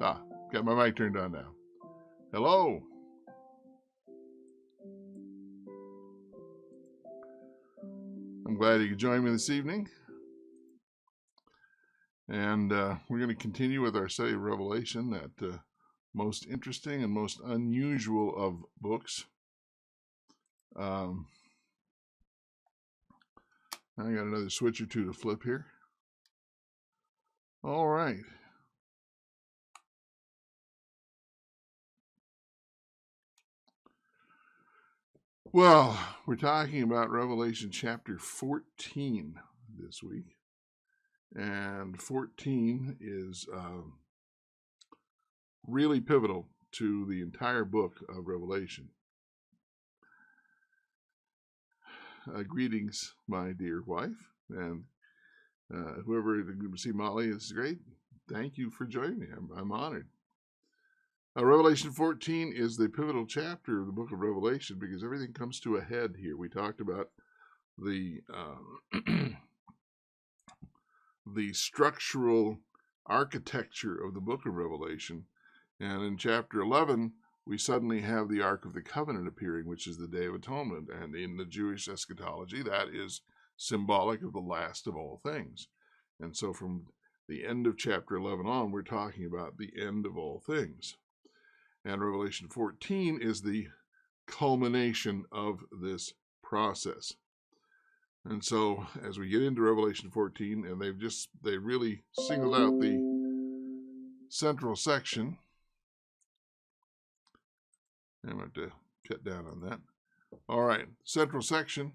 Got my mic turned on now. Hello. I'm glad you could join me this evening. And we're going to continue with our study of Revelation, that most interesting and most unusual of books. I got another switch or two to flip here. All right. Well, we're talking about Revelation chapter 14 this week. And 14 is really pivotal to the entire book of Revelation. Greetings, my dear wife, and whoever you see, Molly, is great. Thank you for joining me. I'm honored. Revelation 14 is the pivotal chapter of the book of Revelation because everything comes to a head here. We talked about the the structural architecture of the book of Revelation, and in chapter 11 we suddenly have the Ark of the Covenant appearing, which is the Day of Atonement, and in the Jewish eschatology that is symbolic of the last of all things. And so from the end of chapter 11 on, we're talking about the end of all things. And Revelation 14 is the culmination of this process. And so as we get into Revelation 14, and they really singled out the central section. I'm going to cut down on that. All right, central section,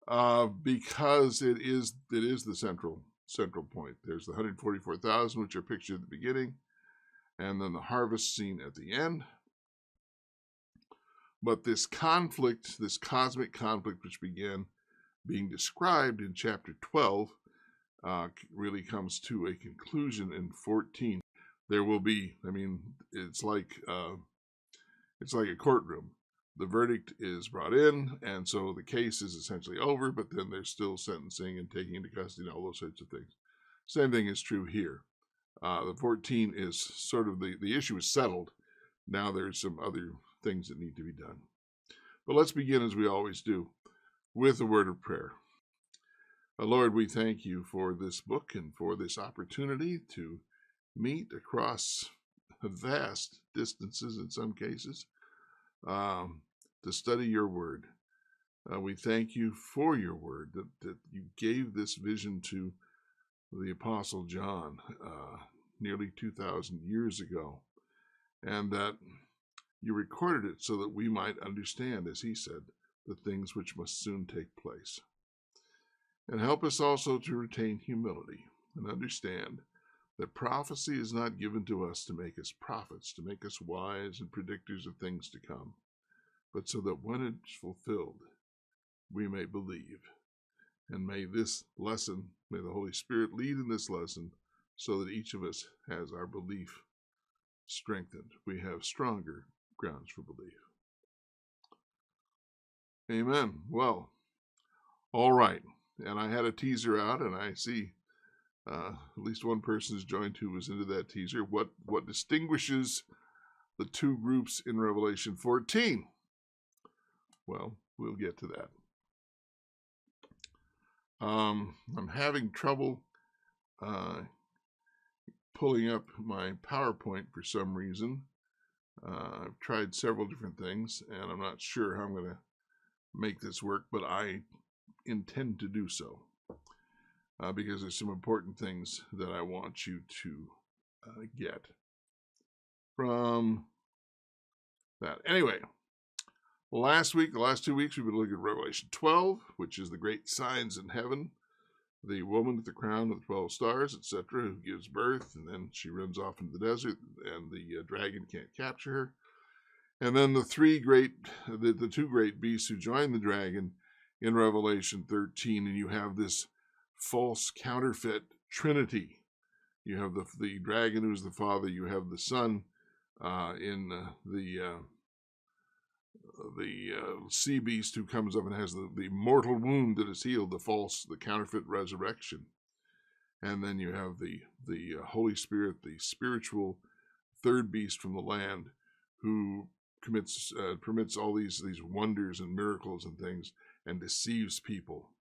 because it is the central point. There's the 144,000, which are pictured at the beginning, and then the harvest scene at the end. But this conflict, this cosmic conflict, which began being described in chapter 12, really comes to a conclusion in 14. There will be, it's like a courtroom. The verdict is brought in, and so the case is essentially over, but then there's still sentencing and taking into custody and all those sorts of things. Same thing is true here. The 14 is sort of the issue is settled. Now there's some other things that need to be done. But let's begin, as we always do, with a word of prayer. Lord, we thank you for this book and for this opportunity to meet across vast distances in some cases, to study your word. We thank you for your word, that you gave this vision to the Apostle John nearly 2,000 years ago, and that you recorded it so that we might understand, as he said, the things which must soon take place. And help us also to retain humility and understand that prophecy is not given to us to make us prophets, to make us wise and predictors of things to come, but so that when it's fulfilled, we may believe. And may this lesson, may the Holy Spirit lead in this lesson so that each of us has our belief strengthened. We have stronger grounds for belief. Amen. Well, all right. And I had a teaser out, and I see at least one person has joined who was into that teaser. What distinguishes the two groups in Revelation 14? Well, we'll get to that. I'm having trouble pulling up my PowerPoint for some reason. I've tried several different things, and I'm not sure how I'm going to make this work, but I intend to do so because there's some important things that I want you to get from that. Anyway, the last 2 weeks, we've been looking at Revelation 12, which is the great signs in heaven, the woman with the crown of the 12 stars, etc., who gives birth, and then she runs off into the desert, and the dragon can't capture her. And then the two great beasts who join the dragon in Revelation 13, and you have this false counterfeit trinity. You have the dragon who's the father, you have the son in the sea beast who comes up and has the mortal wound that is healed, the counterfeit resurrection. And then you have the Holy Spirit, the spiritual third beast from the land who permits all these wonders and miracles and things and deceives people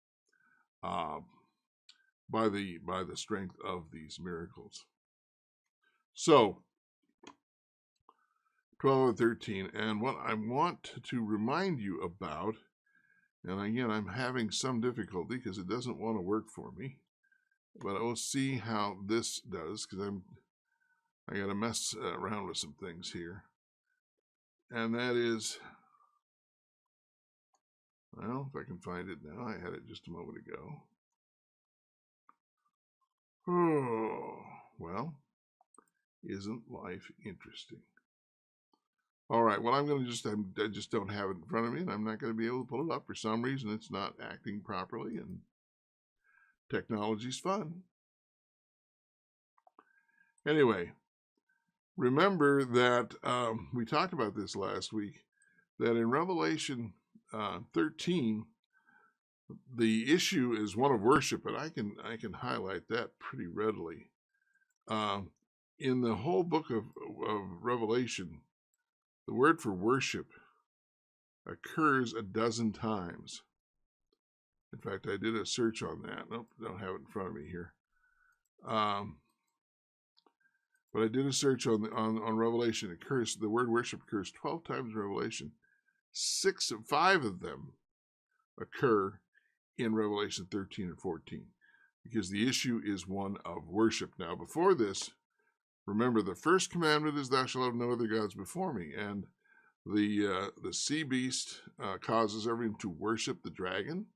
by the strength of these miracles. So 12 and 13, and what I want to remind you about, and again I'm having some difficulty because it doesn't want to work for me, but I will see how this does, because I got to mess around with some things here. And that is, well, if I can find it now. I had it just a moment ago. Oh, well, isn't life interesting? All right, well, I'm going to I just don't have it in front of me, and I'm not going to be able to pull it up. For some reason, it's not acting properly, and technology's fun. Anyway, remember that we talked about this last week, that in Revelation 13, the issue is one of worship, and I can highlight that pretty readily. In the whole book of Revelation, the word for worship occurs 12 times. In fact, I did a search on that. Nope, don't have it in front of me here. But I did a search on Revelation. The word worship occurs 12 times in Revelation. 5 of them occur in Revelation 13 and 14, because the issue is one of worship. Now, before this, remember, the first commandment is, "Thou shalt have no other gods before me," and the sea beast causes everyone to worship the dragon,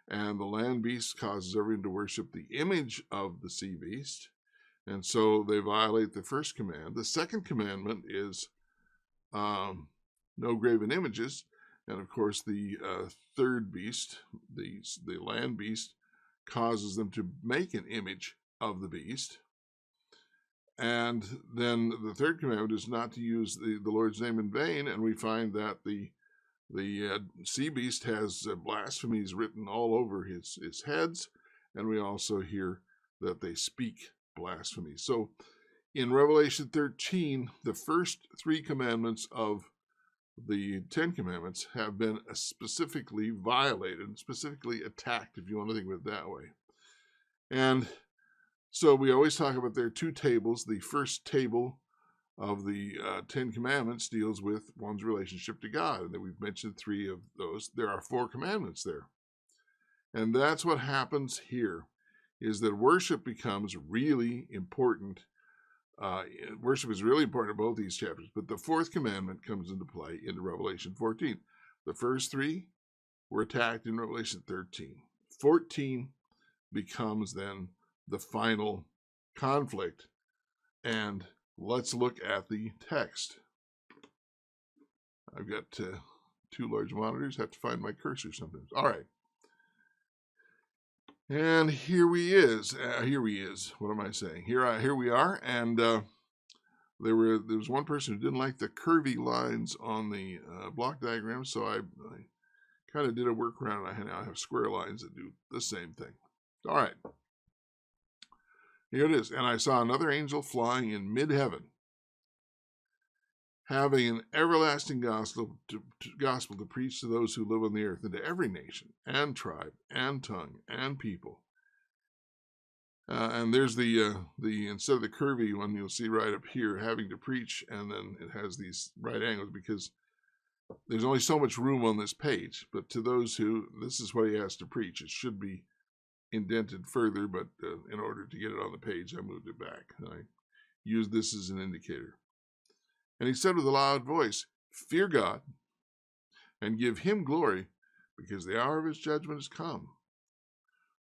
and the land beast causes everyone to worship the image of the sea beast. And so they violate the first command. The second commandment is no graven images. And of course, the third beast, the land beast, causes them to make an image of the beast. And then the third commandment is not to use the Lord's name in vain. And we find that the sea beast has blasphemies written all over his heads. And we also hear that they speak blasphemy. So in Revelation 13, the first 3 commandments of the 10 commandments have been specifically violated, specifically attacked, if you want to think of it that way. And so we always talk about there are 2 tables. The first table of the 10 commandments deals with one's relationship to God, and then we've mentioned 3 of those. There are 4 commandments there. And that's what happens here, is that worship becomes really important. Worship is really important in both these chapters, but the 4th commandment comes into play in Revelation 14. The first 3 were attacked in Revelation 13. 14 becomes then the final conflict. And let's look at the text. I've got 2 large monitors. I have to find my cursor sometimes. All right. And here he is. What am I saying? Here we are. And there was one person who didn't like the curvy lines on the block diagram, so I kind of did a workaround. I now have square lines that do the same thing. All right. Here it is. And I saw another angel flying in mid-heaven, having an everlasting gospel to preach to those who live on the earth, and to every nation and tribe and tongue and people. And there's the instead of the curvy one, you'll see right up here, having to preach, and then it has these right angles, because there's only so much room on this page. But to those who, this is what he has to preach. It should be indented further, but in order to get it on the page, I moved it back. I used this as an indicator. And he said with a loud voice, "Fear God, and give him glory, because the hour of his judgment has come.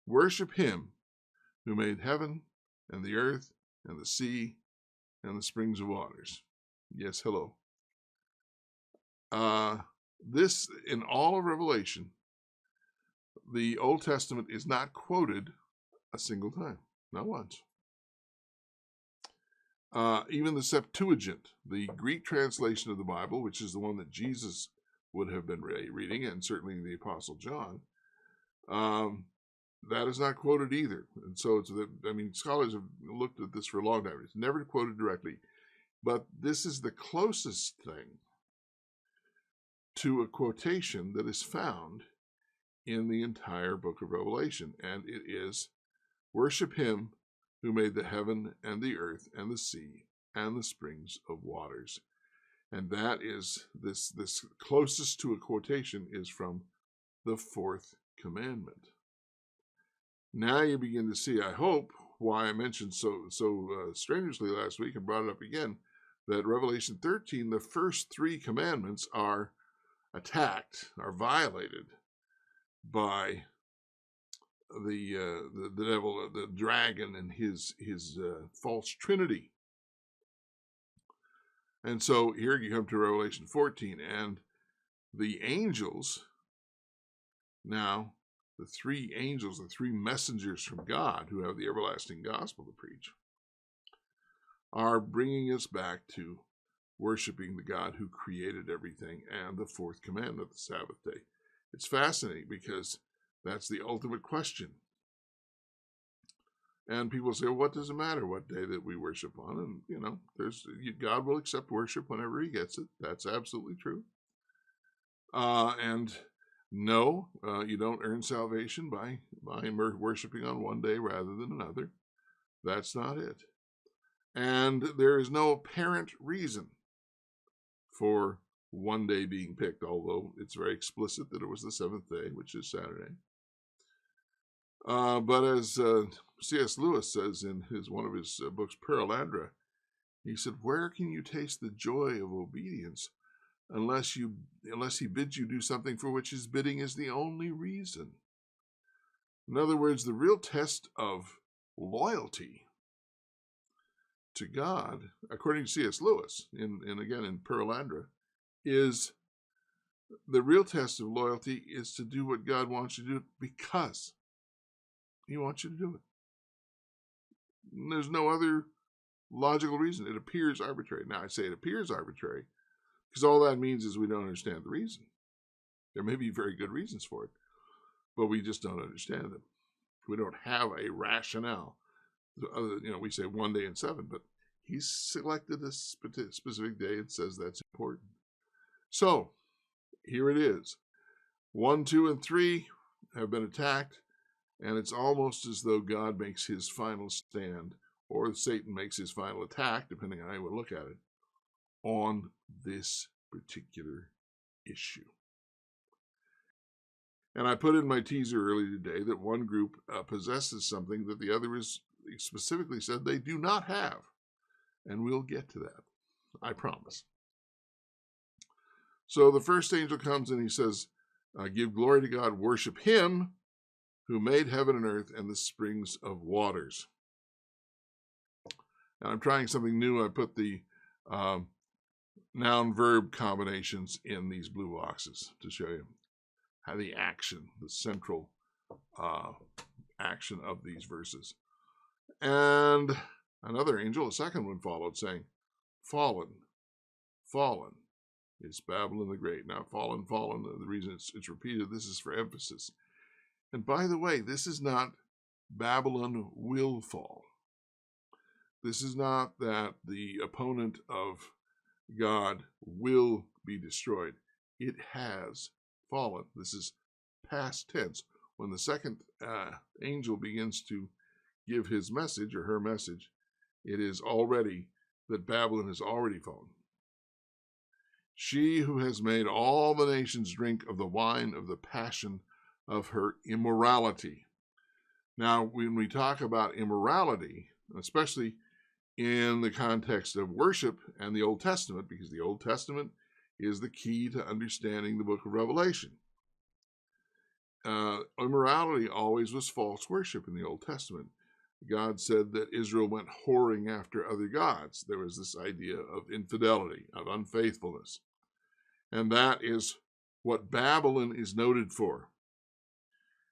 Worship him who made heaven and the earth and the sea and the springs of waters." Yes, hello. This, in all of Revelation, the Old Testament is not quoted a single time, not once. Even the Septuagint, the Greek translation of the Bible, which is the one that Jesus would have been reading, and certainly the Apostle John, that is not quoted either. And so scholars have looked at this for a long time. It's never quoted directly. But this is the closest thing to a quotation that is found in the entire book of Revelation, and it is, "Worship him who made the heaven and the earth and the sea and the springs of waters." And that is this closest to a quotation is from the fourth commandment. Now you begin to see, I hope, why I mentioned so strenuously last week and brought it up again, that Revelation 13, the first three commandments are attacked, are violated by the devil, the dragon, and his false trinity. And so here you come to Revelation 14, and the angels, now the three angels, the three messengers from God who have the everlasting gospel to preach, are bringing us back to worshiping the God who created everything and the fourth commandment, the Sabbath day. It's fascinating because that's the ultimate question. And people say, well, what does it matter what day that we worship on? And, God will accept worship whenever he gets it. That's absolutely true. And no, you don't earn salvation by worshiping on one day rather than another. That's not it. And there is no apparent reason for one day being picked, although it's very explicit that it was the seventh day, which is Saturday. But as C.S. Lewis says in one of his books, Perelandra, he said, "Where can you taste the joy of obedience unless he bids you do something for which his bidding is the only reason?" In other words, the real test of loyalty to God, according to C.S. Lewis, in Perelandra, is the real test of loyalty is to do what God wants you to do because he wants you to do it. And there's no other logical reason. It appears arbitrary. Now, I say it appears arbitrary because all that means is we don't understand the reason. There may be very good reasons for it, but we just don't understand them. We don't have a rationale. We say one day in seven, but he's selected a specific day and says that's important. So here it is. 1, 2, and 3 have been attacked, and it's almost as though God makes his final stand, or Satan makes his final attack, depending on how you would look at it, on this particular issue. And I put in my teaser earlier today that one group possesses something that the other is specifically said they do not have. And we'll get to that, I promise. So the first angel comes and he says, "Give glory to God, worship him who made heaven and earth and the springs of waters." And I'm trying something new. I put the noun-verb combinations in these blue boxes to show you how the central action of these verses. And another angel, a second one, followed, saying, "Fallen, fallen is Babylon the Great." Now, fallen, the reason it's repeated, this is for emphasis. And by the way, this is not Babylon will fall. This is not that the opponent of God will be destroyed. It has fallen. This is past tense. When the second angel begins to give his message or her message, it is already that Babylon has already fallen. "She who has made all the nations drink of the wine of the passion of her immorality." Now, when we talk about immorality, especially in the context of worship and the Old Testament, because the Old Testament is the key to understanding the book of Revelation. Immorality always was false worship in the Old Testament. God said that Israel went whoring after other gods. There was this idea of infidelity, of unfaithfulness. And that is what Babylon is noted for.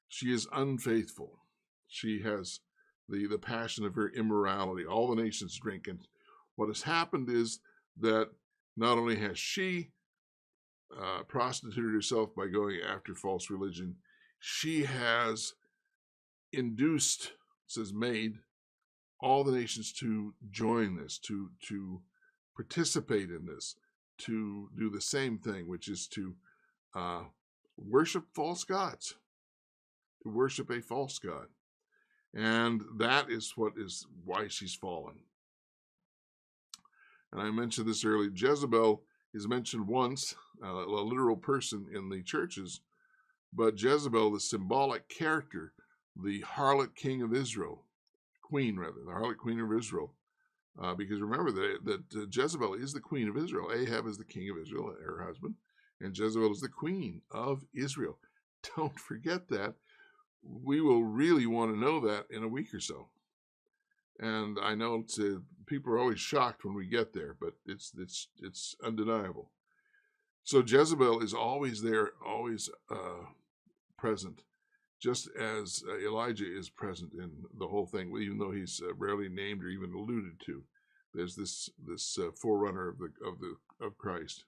She is unfaithful. She has the passion of her immorality. All the nations drink. And what has happened is that not only has she prostituted herself by going after false religion, she has induced, it says made, all the nations to join this, to participate in this, to do the same thing, which is to worship false gods, to worship a false god. And that is why she's fallen. And I mentioned this earlier. Jezebel is mentioned once, a literal person in the churches, but Jezebel, the symbolic character, the harlot king of Israel, the harlot queen of Israel, because remember that Jezebel is the queen of Israel. Ahab is the king of Israel, her husband, and Jezebel is the queen of Israel. Don't forget that. We will really want to know that in a week or so. And I know people are always shocked when we get there, but it's undeniable. So Jezebel is always there, always present, just as Elijah is present in the whole thing, even though he's rarely named or even alluded to. There's this forerunner of Christ.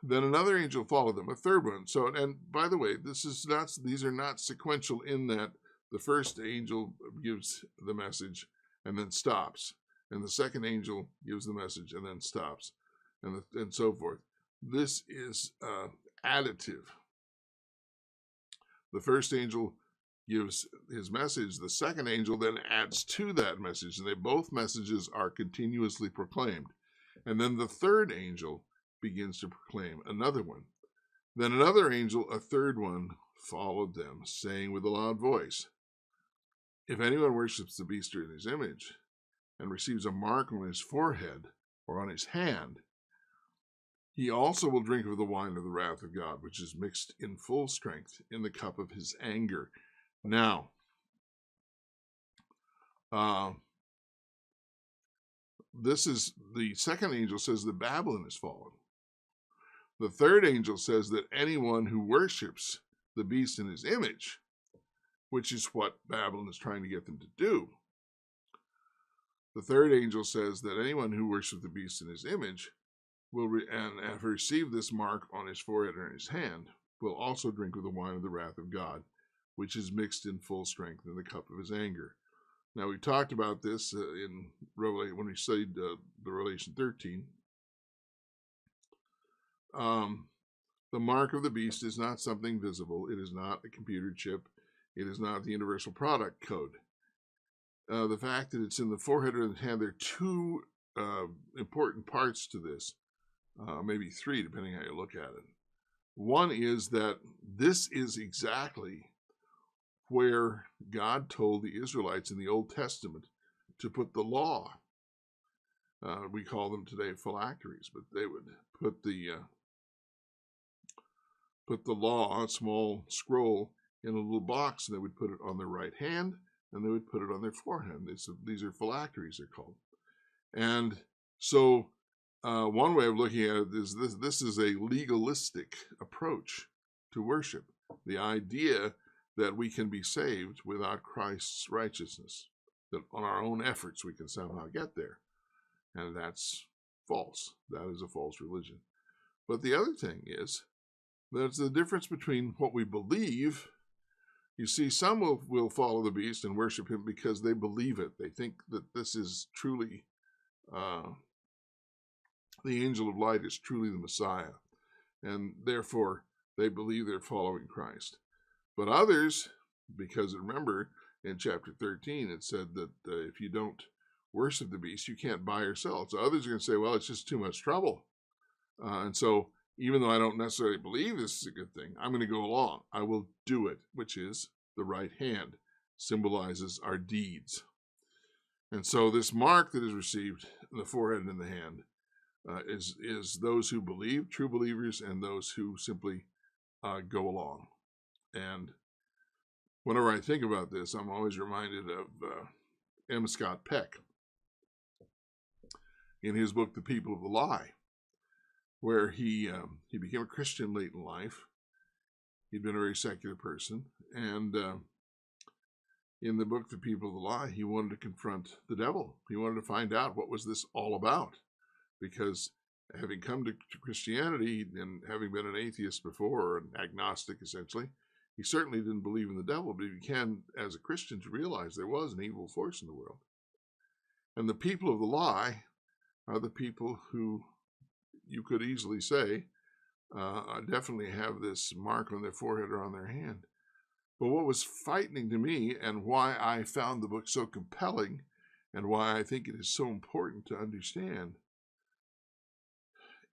Then another angel followed them, a third one. So, and by the way, these are not sequential in that the first angel gives the message and then stops, and the second angel gives the message and then stops, and so forth. This is additive. The first angel gives his message, the second angel then adds to that message, and both messages are continuously proclaimed. And then the third angel begins to proclaim another one. Then another angel, a third one, followed them, saying with a loud voice, "If anyone worships the beast or in his image, and receives a mark on his forehead or on his hand, he also will drink of the wine of the wrath of God, which is mixed in full strength in the cup of his anger." Now, this is the second angel says that Babylon is fallen. The third angel says that anyone who worships the beast in his image, which is what Babylon is trying to get them to do. The third angel says that anyone who worships the beast in his image and have received this mark on his forehead or in his hand will also drink of the wine of the wrath of God, which is mixed in full strength in the cup of his anger. Now, we talked about this in Revelation when we studied the Revelation 13. The mark of the beast is not something visible. It is not a computer chip. It is not the universal product code. The fact that it's in the forehead or in the hand, there are two important parts to this, maybe three, depending how you look at it. One is that this is exactly where God told the Israelites in the Old Testament to put the law. We call them today phylacteries, but they would put the law, a small scroll, in a little box, and they would put it on their right hand, and they would put it on their forehead. These are phylacteries, they're called. And so one way of looking at it is this is a legalistic approach to worship. The idea that we can be saved without Christ's righteousness, that on our own efforts we can somehow get there. And that's false. That is a false religion. But the other thing is, there's the difference between what we believe. You see, some will follow the beast and worship him because they believe it. They think that this is truly, the angel of light is truly the Messiah. And therefore, they believe they're following Christ. But others, because remember, in chapter 13, it said that if you don't worship the beast, you can't buy or sell. So others are going to say, well, it's just too much trouble. And so even though I don't necessarily believe this is a good thing, I'm going to go along. I will do it, which is the right hand, symbolizes our deeds. And so this mark that is received in the forehead and in the hand is those who believe, true believers, and those who simply go along. And whenever I think about this, I'm always reminded of M. Scott Peck in his book, The People of the Lie, where he became a Christian late in life. He'd been a very secular person, and in the book, The People of the Lie, he wanted to confront the devil. He wanted to find out what was this all about, because having come to Christianity and having been an atheist before, or an agnostic essentially, he certainly didn't believe in the devil, but he began as a Christian to realize there was an evil force in the world. And the people of the lie are the people who you could easily say definitely have this mark on their forehead or on their hand. But what was frightening to me, and why I found the book so compelling, and why I think it is so important to understand,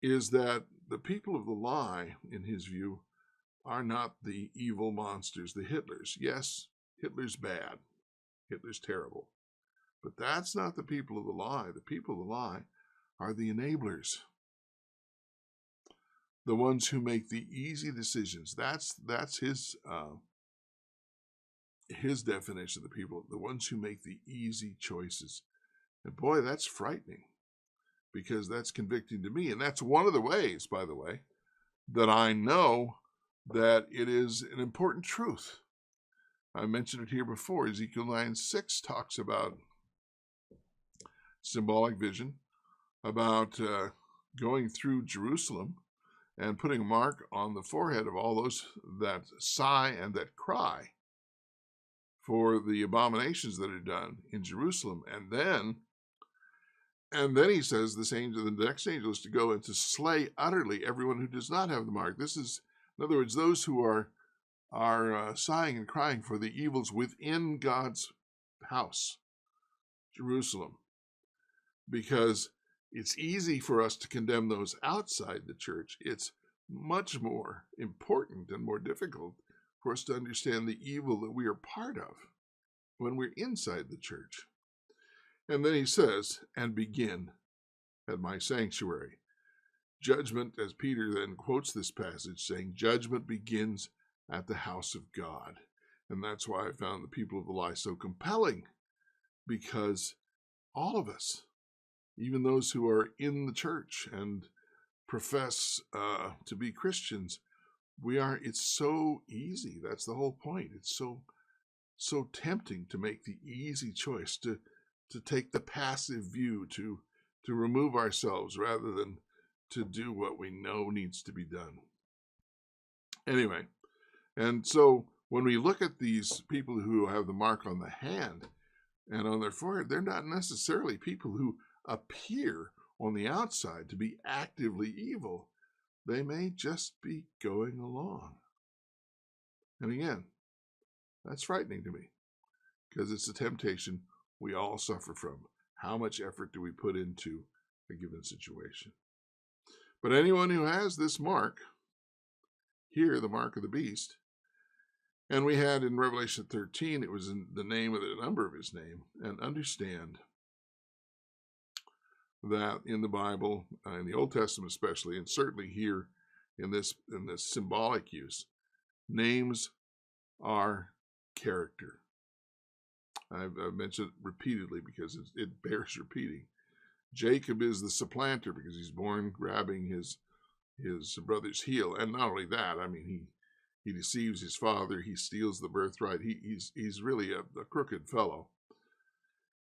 is that the people of the lie, in his view, are not the evil monsters, the Hitlers. Yes, Hitler's bad. Hitler's terrible. But that's not the people of the lie. The people of the lie are the enablers, the ones who make the easy decisions. That's his definition of the people, the ones who make the easy choices. And boy, that's frightening, because that's convicting to me. And that's one of the ways, by the way, that I know that it is an important truth. I mentioned it here before. Ezekiel 9:6 talks about symbolic vision, about going through Jerusalem and putting a mark on the forehead of all those that sigh and that cry for the abominations that are done in Jerusalem. And then he says the next angel is to go and to slay utterly everyone who does not have the mark. This is, in other words, those who are sighing and crying for the evils within God's house, Jerusalem, because it's easy for us to condemn those outside the church. It's much more important and more difficult for us to understand the evil that we are part of when we're inside the church. And then he says, and begin at my sanctuary. Judgment, as Peter then quotes this passage, saying, judgment begins at the house of God. And that's why I found the people of the lie so compelling, because all of us, even those who are in the church and profess to be Christians, it's so easy. That's the whole point. It's so tempting to make the easy choice, to take the passive view, to remove ourselves rather than to do what we know needs to be done. Anyway, and so when we look at these people who have the mark on the hand and on their forehead, they're not necessarily people who appear on the outside to be actively evil. They may just be going along. And again, that's frightening to me, because it's a temptation we all suffer from. How much effort do we put into a given situation? But anyone who has this mark, here, the mark of the beast, and we had in Revelation 13, it was in the name of the number of his name, and understand that in the Bible, in the Old Testament especially, and certainly here in this symbolic use, names are character. I've mentioned it repeatedly because it bears repeating. Jacob is the supplanter because he's born grabbing his brother's heel, and not only that, I mean he deceives his father, he steals the birthright. He's really a crooked fellow.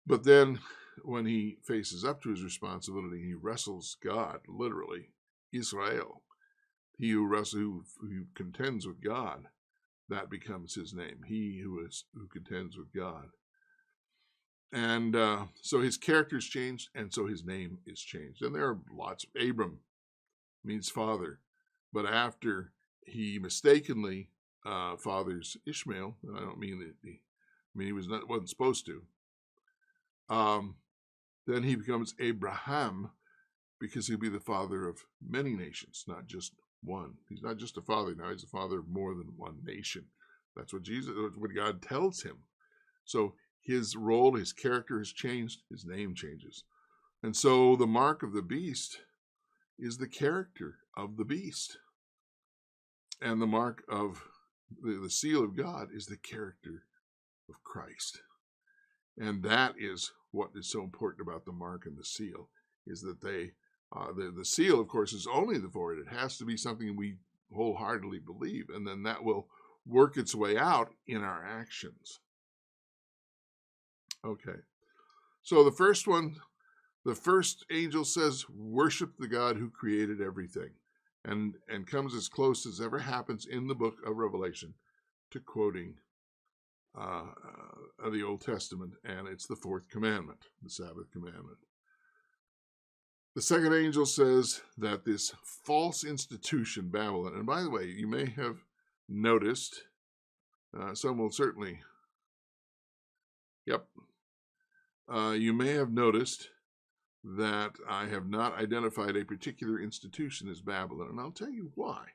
But then when he faces up to his responsibility, he wrestles God, literally, Israel. He who contends with God, that becomes his name. He who contends with God. And so his character is changed, and so his name is changed. And there are lots. Abram means father, but after he mistakenly fathers Ishmael, and I don't mean that he wasn't supposed to. Then he becomes Abraham, because he'll be the father of many nations, not just one. He's not just a father now; he's a father of more than one nation. That's what God tells him. So his role, his character has changed. His name changes, and so the mark of the beast is the character of the beast, and the mark of the seal of God is the character of Christ. And that is what is so important about the mark and the seal, is that the seal, of course, is only the forehead. It has to be something we wholeheartedly believe, and then that will work its way out in our actions. Okay, so the first one, the first angel says, worship the God who created everything, and comes as close as ever happens in the book of Revelation to quoting the Old Testament, and it's the fourth commandment, the Sabbath commandment. The second angel says that this false institution, Babylon, and by the way, you may have noticed, some will certainly, you may have noticed that I have not identified a particular institution as Babylon, and I'll tell you why.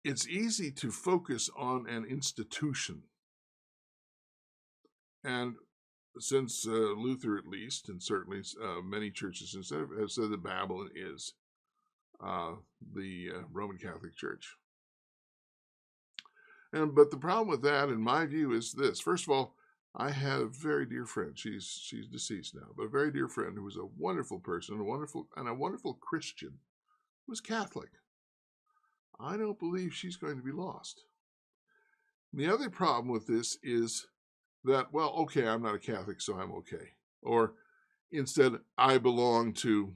It's easy to focus on an institution. And since Luther, at least, and certainly many churches have said that Babylon is the Roman Catholic Church. But the problem with that, in my view, is this. First of all, I had a very dear friend. She's deceased now, but a very dear friend who was a wonderful person, a wonderful Christian, who was Catholic. I don't believe she's going to be lost. The other problem with this is that, well, okay, I'm not a Catholic, so I'm okay. Or instead, I belong to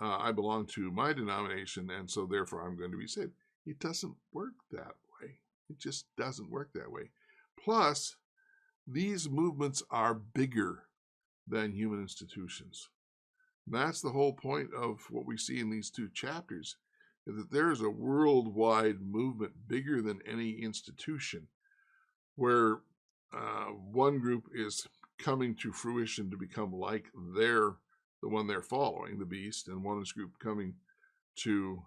my denomination, and so therefore I'm going to be saved. It doesn't work that way. It just doesn't work that way. Plus, these movements are bigger than human institutions. And that's the whole point of what we see in these two chapters, is that there is a worldwide movement bigger than any institution, where one group is coming to fruition to become like the one they're following, the beast, and one is group coming to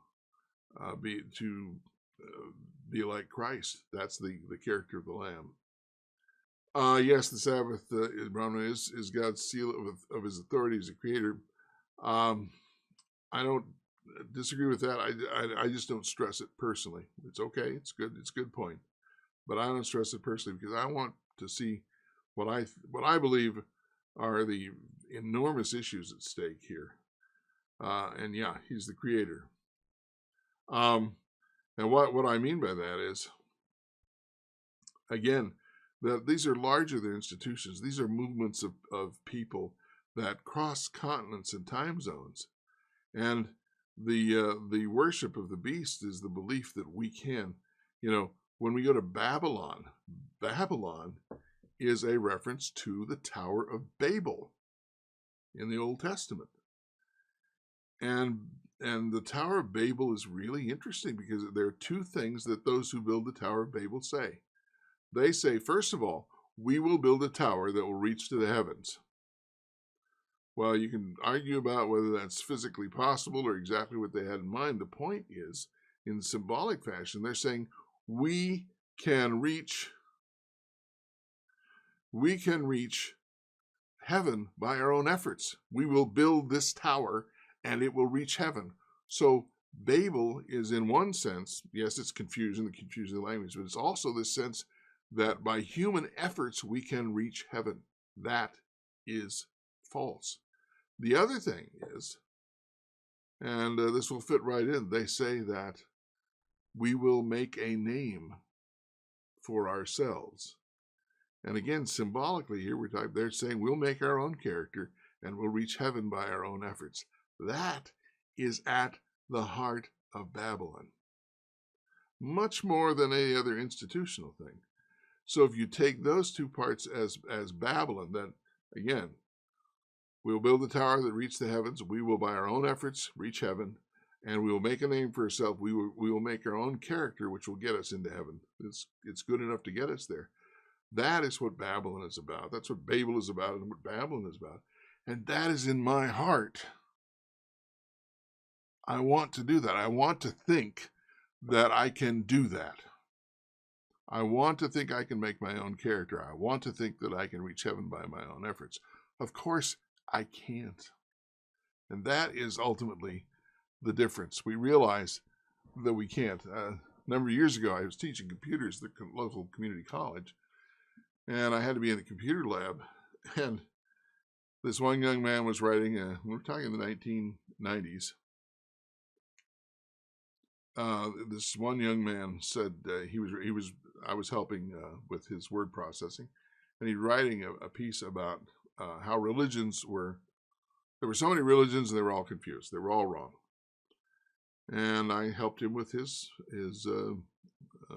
be like Christ. That's the character of the Lamb. Yes, the Sabbath, Brahma, is God's seal of his authority as a creator. I don't disagree with that. I just don't stress it personally. It's okay. It's good. It's a good point. But I don't stress it personally because I want to see what I believe are the enormous issues at stake here. And yeah, he's the creator. And what I mean by that is, again, that these are larger than institutions. These are movements of people that cross continents and time zones. And the worship of the beast is the belief that we can, when we go to Babylon, Babylon is a reference to the Tower of Babel in the Old Testament. And the Tower of Babel is really interesting because there are two things that those who build the Tower of Babel say. They say, first of all, we will build a tower that will reach to the heavens. Well, you can argue about whether that's physically possible or exactly what they had in mind. The point is, in symbolic fashion, they're saying we can reach heaven by our own efforts. We will build this tower and it will reach heaven. So Babel is, in one sense, yes, it's confusing, the confusion of the language, but it's also this sense that by human efforts we can reach heaven. That is false. The other thing is, and this will fit right in, they say that we will make a name for ourselves. And again, symbolically here, they're saying we'll make our own character and we'll reach heaven by our own efforts. That is at the heart of Babylon, much more than any other institutional thing. So if you take those two parts as Babylon, then again, we'll build a tower that reaches the heavens. We will, by our own efforts, reach heaven, and we will make a name for ourselves. We will make our own character, which will get us into heaven. It's good enough to get us there. That is what Babylon is about. That's what Babel is about and what Babylon is about. And that is in my heart. I want to do that. I want to think that I can do that. I want to think I can make my own character. I want to think that I can reach heaven by my own efforts. Of course, I can't. And that is ultimately the difference. We realize that we can't. A number of years ago, I was teaching computers at the local community college, and I had to be in the computer lab, and this one young man was writing, we're talking the 1990s, this one young man said I was helping with his word processing, and he's writing a piece about how there were so many religions and they were all confused. They were all wrong. And I helped him with his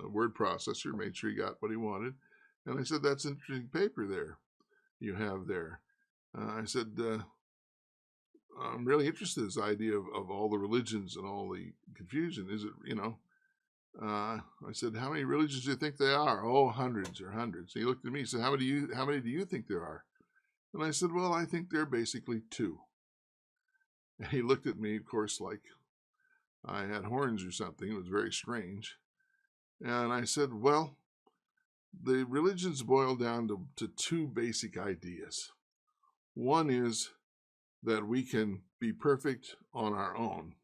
word processor, made sure he got what he wanted. And I said, that's interesting paper there you have there. I said, I'm really interested in this idea of all the religions and all the confusion. Is it, I said, how many religions do you think there are? Oh, hundreds or hundreds. And he looked at me and said, how many do you think there are? And I said, well, I think there are basically two. And he looked at me, of course, like I had horns or something. It was very strange. And I said, well, the religions boil down to two basic ideas. One is that we can be perfect on our own,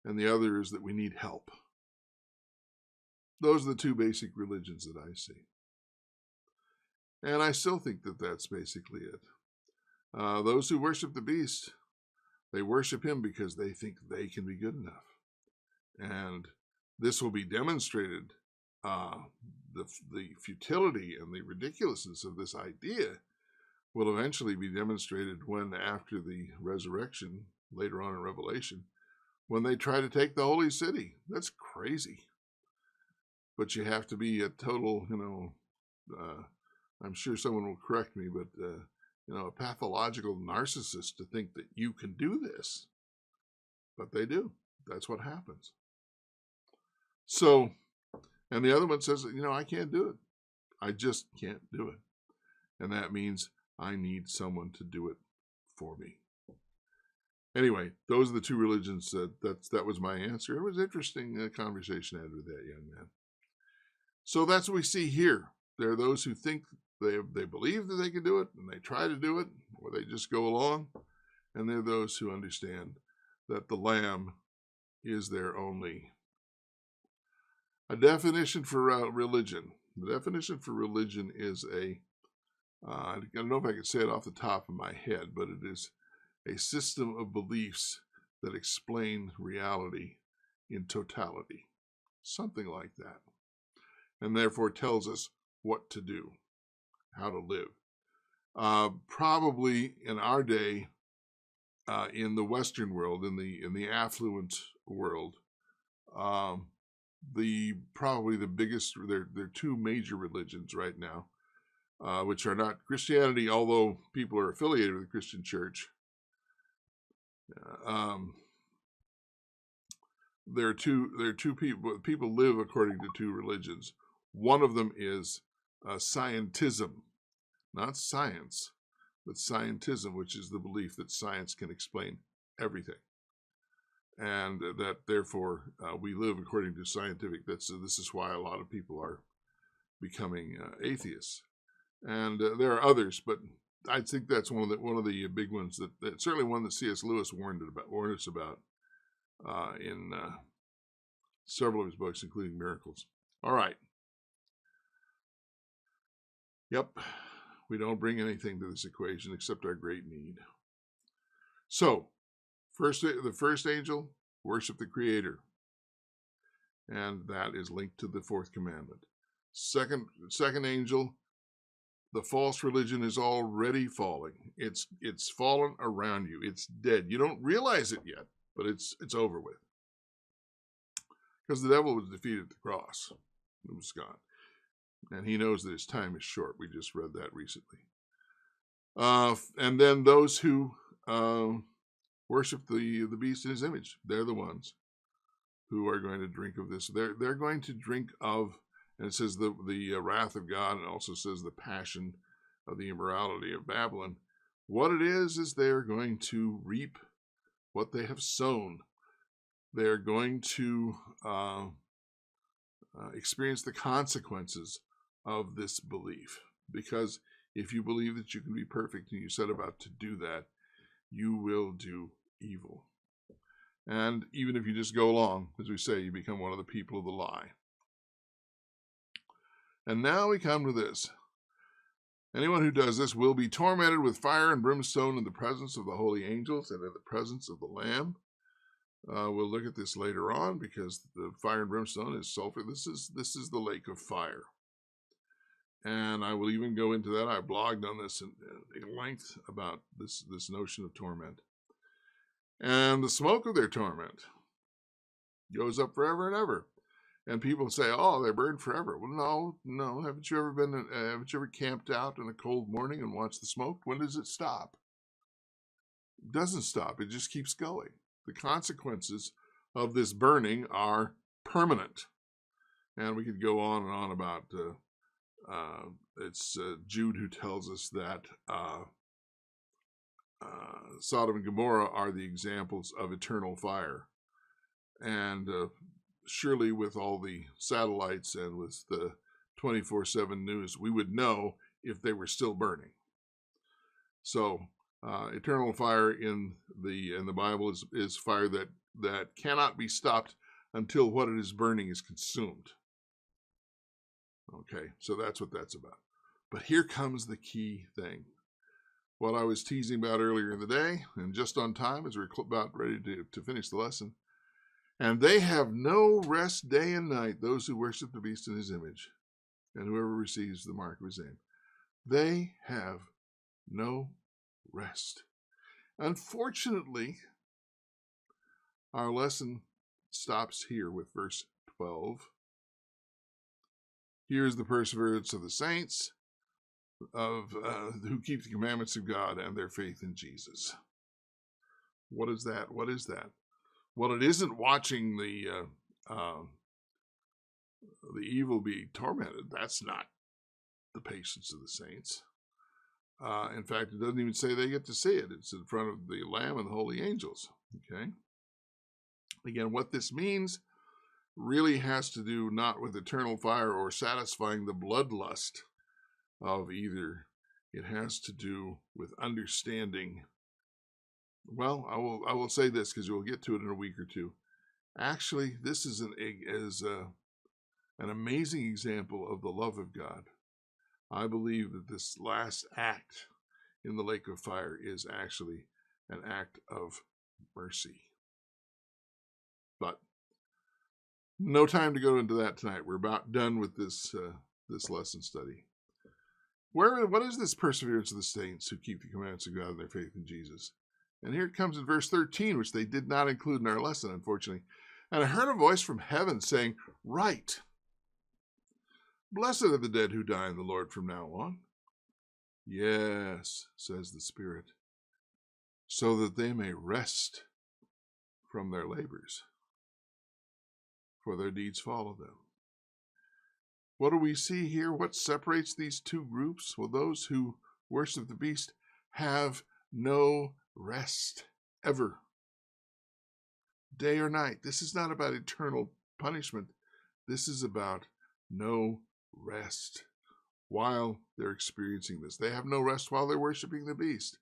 and the other is that we need help. Those are the two basic religions that I see. And I still think that that's basically it. Those who worship the beast, they worship him because they think they can be good enough. And this will be demonstrated, the futility and the ridiculousness of this idea will eventually be demonstrated when, after the resurrection, later on in Revelation, when they try to take the holy city. That's crazy. But you have to be a total, I'm sure someone will correct me, but, a pathological narcissist to think that you can do this. But they do. That's what happens. So, and the other one says, I can't do it. I just can't do it. And that means I need someone to do it for me. Anyway, those are the two religions. That was my answer. It was interesting conversation I had with that young man. So that's what we see here. There are those who think they believe that they can do it, and they try to do it, or they just go along. And there are those who understand that the Lamb is their only. A definition for religion. The definition for religion is I don't know if I can say it off the top of my head, but it is a system of beliefs that explain reality in totality. Something like that. And therefore tells us what to do, how to live. Probably in our day, in the Western world, in the affluent world, probably the biggest, there are two major religions right now, which are not Christianity, although people are affiliated with the Christian church. There are two people live according to two religions. One of them is scientism, not science, but scientism, which is the belief that science can explain everything, and that therefore we live according to scientific. This is why a lot of people are becoming atheists, and there are others, but I think that's one of the big ones that certainly one that C.S. Lewis warned us about in several of his books, including Miracles. All right. Yep, we don't bring anything to this equation except our great need. So, the first angel, worship the Creator, and that is linked to the fourth commandment. Second angel, the false religion is already falling. It's fallen around you. It's dead. You don't realize it yet, but it's over with. Because the devil was defeated at the cross. It was gone. And he knows that his time is short. We just read that recently. And then those who worship the beast in his image, they're the ones who are going to drink of this. They're going to drink of, and it says the wrath of God, and also says the passion of the immorality of Babylon. What it is they're going to reap what they have sown. They're going to experience the consequences of this belief. Because if you believe that you can be perfect and you set about to do that, you will do evil. And even if you just go along, as we say, you become one of the people of the lie. And now we come to this. Anyone who does this will be tormented with fire and brimstone in the presence of the holy angels and in the presence of the Lamb. We'll look at this later on, because the fire and brimstone is sulfur. This is the lake of fire. And I will even go into that. I blogged on this in length about this notion of torment. And the smoke of their torment goes up forever and ever. And people say, "Oh, they're burned forever." Well, no, no. Haven't you ever camped out in a cold morning and watched the smoke? When does it stop? It doesn't stop. It just keeps going. The consequences of this burning are permanent. And we could go on and on about. It's Jude who tells us that Sodom and Gomorrah are the examples of eternal fire. And surely with all the satellites and with the 24/7 news, we would know if they were still burning. So eternal fire in the Bible is fire that cannot be stopped until what it is burning is consumed. Okay, so that's what that's about. But here comes the key thing. What I was teasing about earlier in the day, and just on time as we're about ready to finish the lesson. And they have no rest day and night, those who worship the beast in his image, and whoever receives the mark of his name. They have no rest. Unfortunately, our lesson stops here with verse 12. Here's the perseverance of the saints who keep the commandments of God and their faith in Jesus. What is that? What is that? Well, it isn't watching the evil be tormented. That's not the patience of the saints. In fact, it doesn't even say they get to see it. It's in front of the Lamb and the holy angels. Okay. Again, what this means really has to do not with eternal fire or satisfying the bloodlust of either. It has to do with understanding. Well, I will say this because you'll get to it in a week or two. Actually, this is an amazing example of the love of God. I believe that this last act in the lake of fire is actually an act of mercy. But no time to go into that tonight. We're about done with this lesson study. What is this perseverance of the saints who keep the commandments of God and their faith in Jesus? And here it comes in verse 13, which they did not include in our lesson, unfortunately. And I heard a voice from heaven saying, "Write, blessed are the dead who die in the Lord from now on." "Yes," says the Spirit, "so that they may rest from their labors, for their deeds follow them." What do we see here? What separates these two groups? Well, those who worship the beast have no rest ever, day or night. This is not about eternal punishment. This is about no rest while they're experiencing this. They have no rest while they're worshiping the beast.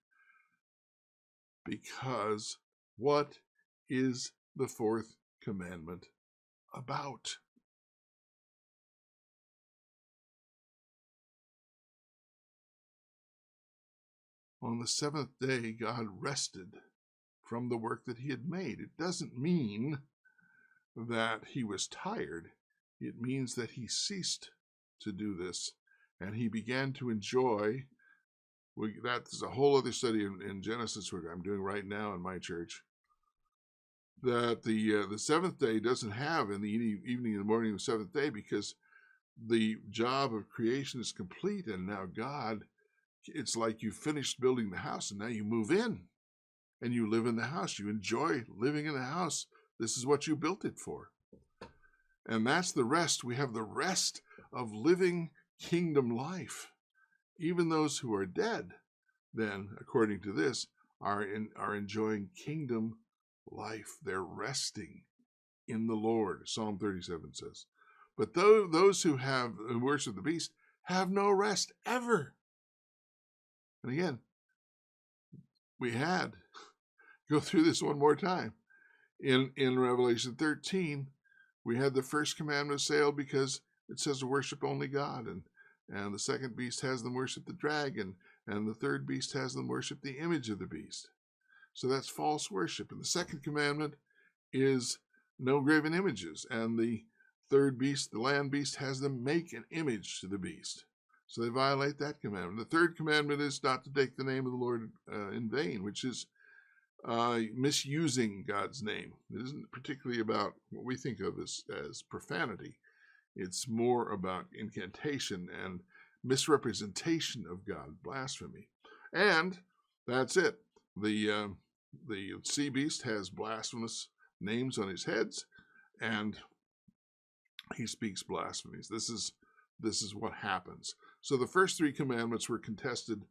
Because what is the fourth commandment about? On the seventh day, God rested from the work that he had made. It doesn't mean that he was tired. It means that he ceased to do this and he began to enjoy. That's a whole other study in Genesis, which I'm doing right now in my church. That the seventh day doesn't have in the evening and the morning of the seventh day, because the job of creation is complete, and now God, it's like you finished building the house and now you move in and you live in the house. You enjoy living in the house. This is what you built it for. And that's the rest. We have the rest of living kingdom life. Even those who are dead, then, according to this, are enjoying kingdom life. They're resting in the Lord, Psalm 37 says. But those who worship the beast have no rest ever. And again, we had go through this one more time. In Revelation 13, we had the first commandment assailed because it says to worship only God, and the second beast has them worship the dragon, and the third beast has them worship the image of the beast. So that's false worship. And the second commandment is no graven images, and the third beast, the land beast, has them make an image to the beast. So they violate that commandment. The third commandment is not to take the name of the Lord in vain, which is misusing God's name. It isn't particularly about what we think of as profanity. It's more about incantation and misrepresentation of God, blasphemy. And that's it. The sea beast has blasphemous names on his heads, and he speaks blasphemies. This is what happens. So the first three commandments were contested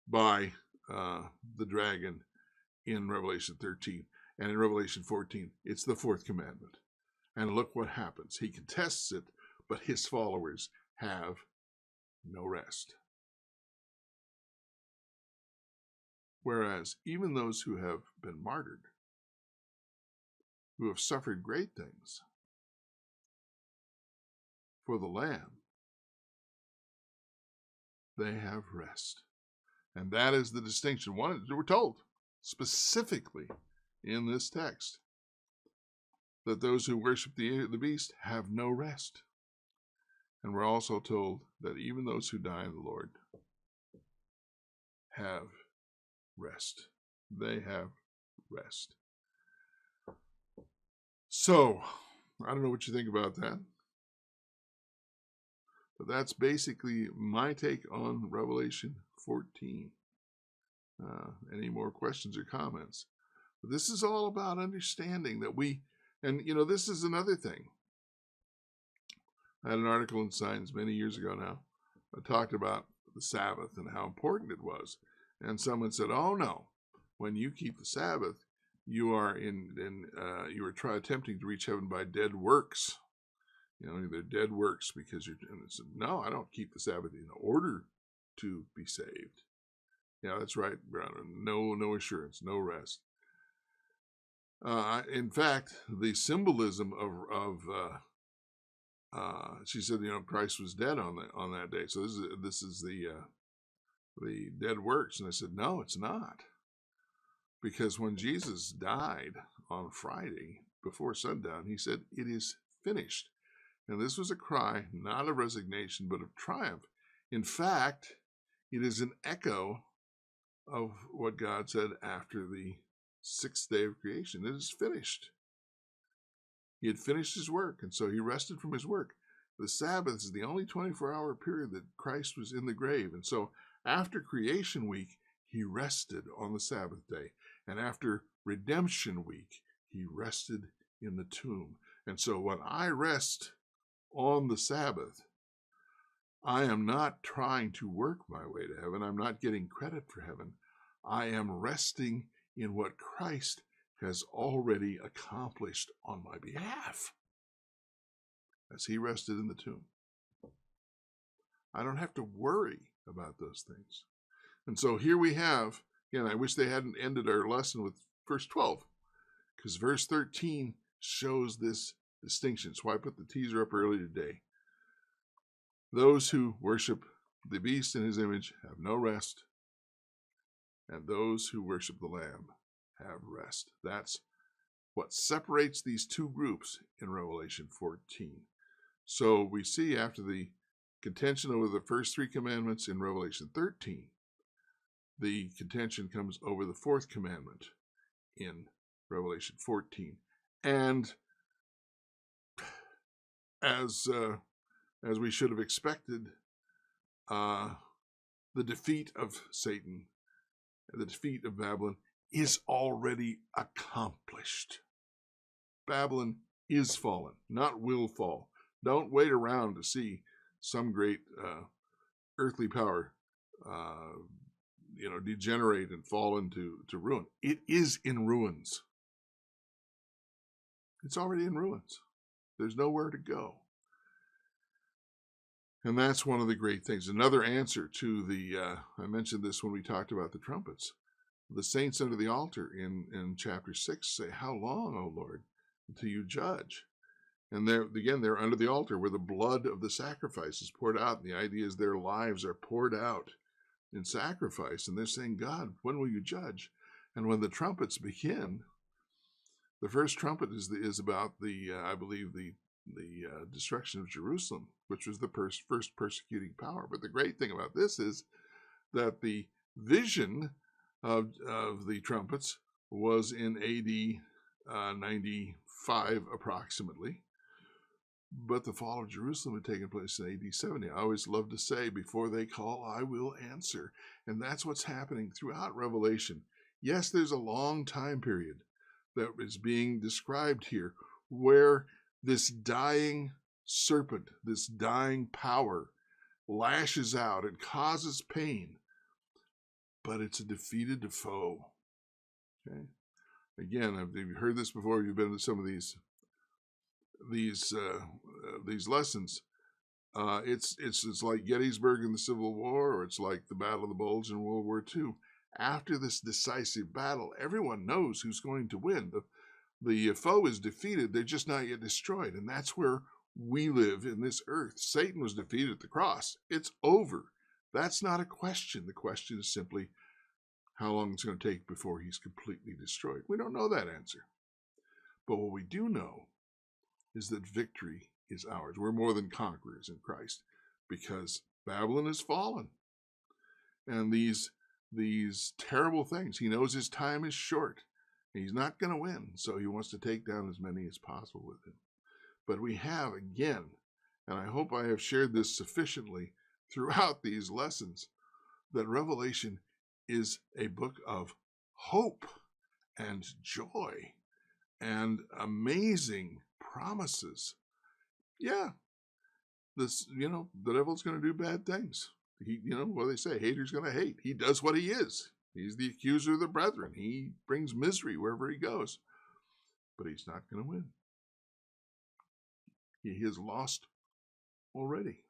by the dragon in Revelation 13. And in Revelation 14, it's the fourth commandment. And look what happens. He contests it, but his followers have no rest. Whereas even those who have been martyred, who have suffered great things for the Lamb, they have rest. And that is the distinction. One, we're told specifically in this text that those who worship the beast have no rest. And we're also told that even those who die in the Lord have rest. They have rest. So, I don't know what you think about that. But that's basically my take on Revelation 14. Any more questions or comments? But this is all about understanding that this is another thing. I had an article in Science many years ago now. I talked about the Sabbath and how important it was. And someone said, "Oh no, when you keep the Sabbath, you are attempting to reach heaven by dead works. They're dead works because you're." And I said, "No, I don't keep the Sabbath in order to be saved." Yeah, that's right, brother. No assurance, no rest. In fact, the symbolism of she said, Christ was dead on that day. So this is the dead works. And I said, no, it's not. Because when Jesus died on Friday before sundown, he said, "It is finished." And this was a cry, not of resignation, but of triumph. In fact, it is an echo of what God said after the sixth day of creation. It is finished. He had finished his work, and so he rested from his work. The Sabbath is the only 24-hour period that Christ was in the grave. And so after creation week, he rested on the Sabbath day. And after redemption week, he rested in the tomb. And so when I rest on the Sabbath, I am not trying to work my way to heaven. I'm not getting credit for heaven. I am resting in what Christ has already accomplished on my behalf as he rested in the tomb. I don't have to worry about those things. And so here we have, again, I wish they hadn't ended our lesson with verse 12, because verse 13 shows this distinction. So I put the teaser up early today. Those who worship the beast in his image have no rest, and those who worship the Lamb have rest. That's what separates these two groups in Revelation 14. So we see after the contention over the first three commandments in Revelation 13, the contention comes over the fourth commandment in Revelation 14. And as we should have expected, the defeat of Satan, the defeat of Babylon is already accomplished. Babylon is fallen, not will fall. Don't wait around to see some great earthly power degenerate and fall into ruin. It is in ruins. It's already in ruins. There's nowhere to go. And that's one of the great things. Another answer to I mentioned this when we talked about the trumpets. The saints under the altar in chapter 6 say, "How long, O Lord, until you judge?" And they're under the altar where the blood of the sacrifice is poured out. And the idea is their lives are poured out in sacrifice. And they're saying, "God, when will you judge?" And when the trumpets begin, the first trumpet is about I believe the destruction of Jerusalem, which was the first persecuting power. But the great thing about this is that the vision of the trumpets was in AD 95 approximately. But the fall of Jerusalem had taken place in AD 70. I always love to say, before they call, I will answer. And that's what's happening throughout Revelation. Yes, there's a long time period that is being described here where this dying serpent, this dying power, lashes out and causes pain. But it's a defeated foe. Okay? Again, if you've heard this before, you've been to some of these lessons. It's like Gettysburg in the Civil War, or it's like the Battle of the Bulge in World War II. After this decisive battle, everyone knows who's going to win. The foe is defeated; they're just not yet destroyed, and that's where we live in this earth. Satan was defeated at the cross; it's over. That's not a question. The question is simply how long it's going to take before he's completely destroyed. We don't know that answer, but what we do know is that victory is ours. We're more than conquerors in Christ because Babylon has fallen. And these terrible things, he knows his time is short. He's not going to win, so he wants to take down as many as possible with him. But we have, again, and I hope I have shared this sufficiently throughout these lessons, that Revelation is a book of hope and joy and amazing promises. Yeah, the devil's going to do bad things. He, what do they say? Hater's going to hate. He does what he is. He's the accuser of the brethren. He brings misery wherever he goes. But he's not going to win. He has lost already.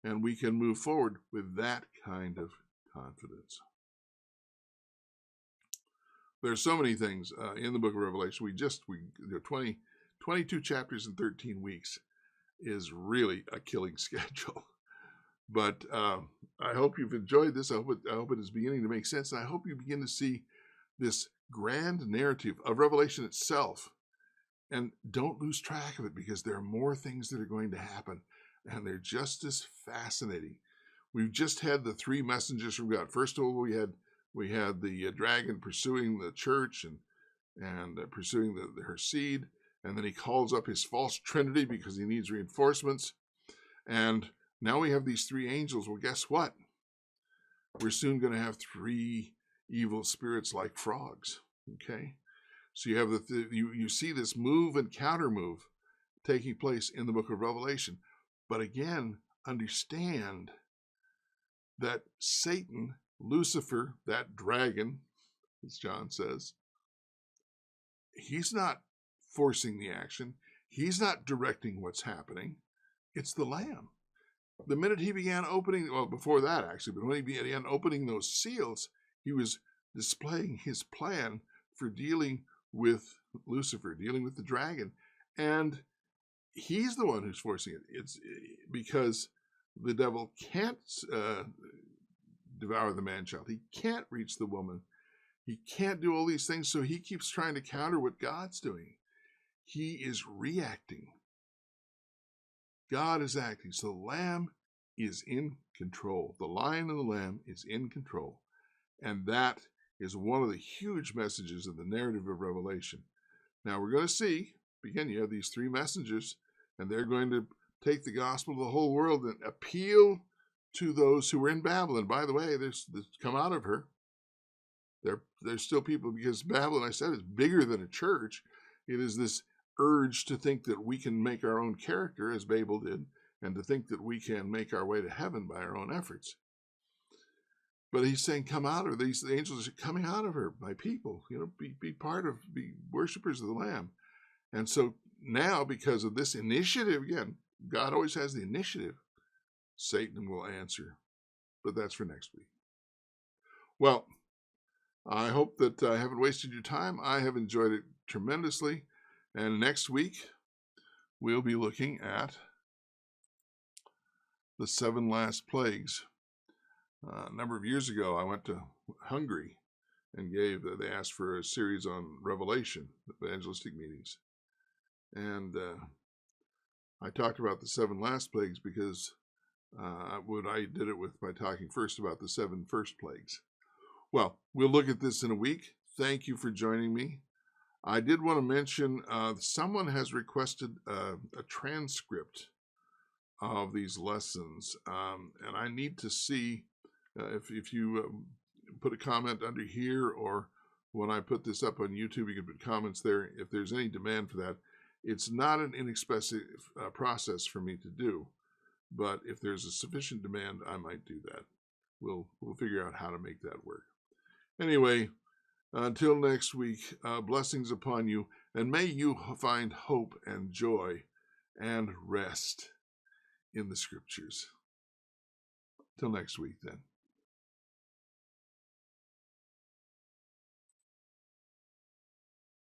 And we can move forward with that kind of confidence. There's so many things in the book of Revelation. 22 chapters in 13 weeks is really a killing schedule. But I hope you've enjoyed this. I hope it is beginning to make sense. And I hope you begin to see this grand narrative of Revelation itself. And don't lose track of it, because there are more things that are going to happen. And they're just as fascinating. We've just had the three messengers from God. First of all, we had the dragon pursuing the church and pursuing her seed. And then he calls up his false trinity because he needs reinforcements. And now we have these three angels. Well, guess what? We're soon going to have three evil spirits like frogs. Okay? So you have you see this move and counter move taking place in the book of Revelation. But again, understand that Satan, Lucifer, that dragon, as John says, he's not forcing the action. He's not directing what's happening. It's the Lamb. The minute he began opening, well, before that actually, but when he began opening those seals, he was displaying his plan for dealing with Lucifer, dealing with the dragon. And he's the one who's forcing it. It's because the devil can't devour the man-child. He can't reach the woman. He can't do all these things, so he keeps trying to counter what God's doing. He is reacting. God is acting. So the Lamb is in control. The Lion and the Lamb is in control. And that is one of the huge messages of the narrative of Revelation. Now we're going to see, again, you have these three messengers, and they're going to take the gospel to the whole world and appeal to those who were in Babylon. By the way, there's come out of her. There's still people, because Babylon, I said, is bigger than a church. It is this urge to think that we can make our own character, as Babel did, and to think that we can make our way to heaven by our own efforts. But he's saying, come out of her. The angels are coming out of her, my people. Be worshipers of the Lamb. And so now, because of this initiative, again, God always has the initiative, Satan will answer. But that's for next week. Well, I hope that I haven't wasted your time. I have enjoyed it tremendously. And next week, we'll be looking at the 7 last plagues. A number of years ago, I went to Hungary and they asked for a series on Revelation, evangelistic meetings. And I talked about the 7 last plagues because I did it by talking first about the 7 first plagues. Well, we'll look at this in a week. thank you for joining me. I did want to mention someone has requested a transcript of these lessons, and I need to see if you put a comment under here, or when I put this up on YouTube, you can put comments there if there's any demand for that. It's not an inexpensive process for me to do, but if there's a sufficient demand, I might do that. We'll figure out how to make that work. Anyway, until next week, blessings upon you, and may you find hope and joy and rest in the Scriptures. Till next week, then.